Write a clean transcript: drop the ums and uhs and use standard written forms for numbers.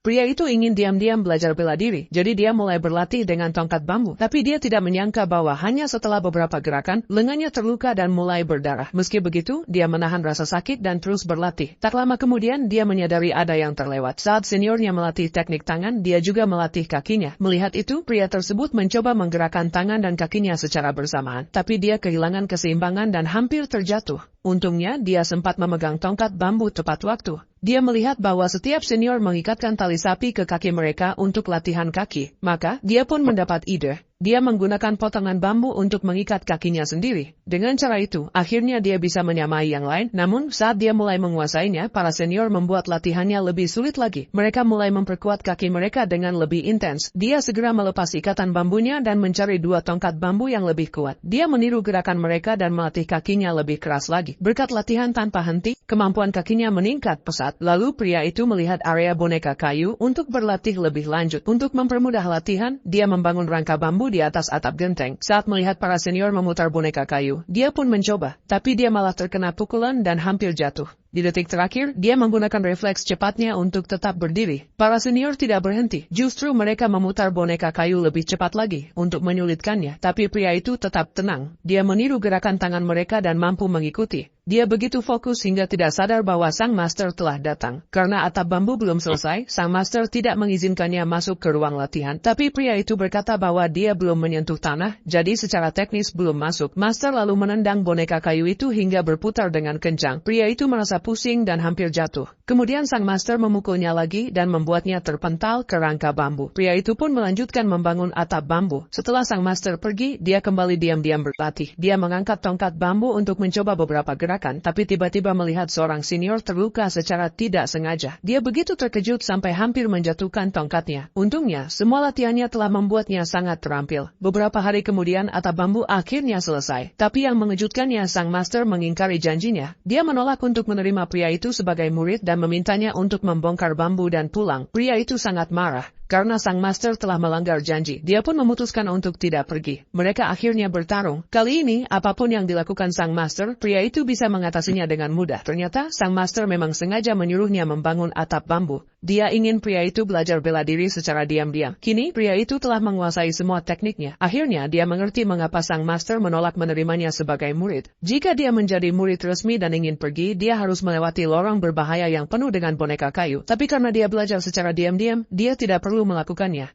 Pria itu ingin diam-diam belajar bela diri, jadi dia mulai berlatih dengan tongkat bambu. Tapi dia tidak menyangka bahwa hanya setelah beberapa gerakan, lengannya terluka dan mulai berdarah. Meski begitu, dia menahan rasa sakit dan terus berlatih. Tak lama kemudian, dia menyadari ada yang terlewat. Saat seniornya melatih teknik tangan, dia juga melatih kakinya. Melihat itu, pria tersebut mencoba menggerakkan tangan dan kakinya secara bersamaan. Tapi dia kehilangan keseimbangan dan hampir terjatuh. Untungnya, dia sempat memegang tongkat bambu tepat waktu. Dia melihat bahwa setiap senior mengikatkan tali sapi ke kaki mereka untuk latihan kaki. Maka, dia pun mendapat ide. Dia menggunakan potongan bambu untuk mengikat kakinya sendiri. Dengan cara itu, akhirnya dia bisa menyamai yang lain. Namun, saat dia mulai menguasainya, para senior membuat latihannya lebih sulit lagi. Mereka mulai memperkuat kaki mereka dengan lebih intens. Dia segera melepas ikatan bambunya dan mencari dua tongkat bambu yang lebih kuat. Dia meniru gerakan mereka dan melatih kakinya lebih keras lagi. Berkat latihan tanpa henti, kemampuan kakinya meningkat pesat. Lalu pria itu melihat area boneka kayu untuk berlatih lebih lanjut. Untuk mempermudah latihan, dia membangun rangka bambu di atas atap genteng. Saat melihat para senior memutar boneka kayu, dia pun mencoba, tapi dia malah terkena pukulan dan hampir jatuh. Di detik terakhir, dia menggunakan refleks cepatnya untuk tetap berdiri. Para senior tidak berhenti, justru mereka memutar boneka kayu lebih cepat lagi untuk menyulitkannya. Tapi pria itu tetap tenang. Dia meniru gerakan tangan mereka dan mampu mengikuti. Dia begitu fokus hingga tidak sadar bahwa sang master telah datang. Karena atap bambu belum selesai, sang master tidak mengizinkannya masuk ke ruang latihan. Tapi pria itu berkata bahwa dia belum menyentuh tanah, jadi secara teknis belum masuk. Master lalu menendang boneka kayu itu hingga berputar dengan kencang. Pria itu merasa pusing dan hampir jatuh. Kemudian sang master memukulnya lagi dan membuatnya terpental ke rangka bambu. Pria itu pun melanjutkan membangun atap bambu. Setelah sang master pergi, dia kembali diam-diam berlatih. Dia mengangkat tongkat bambu untuk mencoba beberapa gerakan, tapi tiba-tiba melihat seorang senior terluka secara tidak sengaja. Dia begitu terkejut sampai hampir menjatuhkan tongkatnya. Untungnya, semua latihannya telah membuatnya sangat terampil. Beberapa hari kemudian atap bambu akhirnya selesai. Tapi yang mengejutkannya, sang master mengingkari janjinya. Dia menolak untuk menerima pria itu sebagai murid dan memintanya untuk membongkar bambu dan pulang. Pria itu sangat marah. Karena sang master telah melanggar janji, dia pun memutuskan untuk tidak pergi. Mereka akhirnya bertarung. Kali ini, apapun yang dilakukan sang master, pria itu bisa mengatasinya dengan mudah. Ternyata, sang master memang sengaja menyuruhnya membangun atap bambu. Dia ingin pria itu belajar bela diri secara diam-diam. Kini, pria itu telah menguasai semua tekniknya. Akhirnya, dia mengerti mengapa sang master menolak menerimanya sebagai murid. Jika dia menjadi murid resmi dan ingin pergi, dia harus melewati lorong berbahaya yang penuh dengan boneka kayu. Tapi karena dia belajar secara diam-diam, dia tidak perlu melakukannya.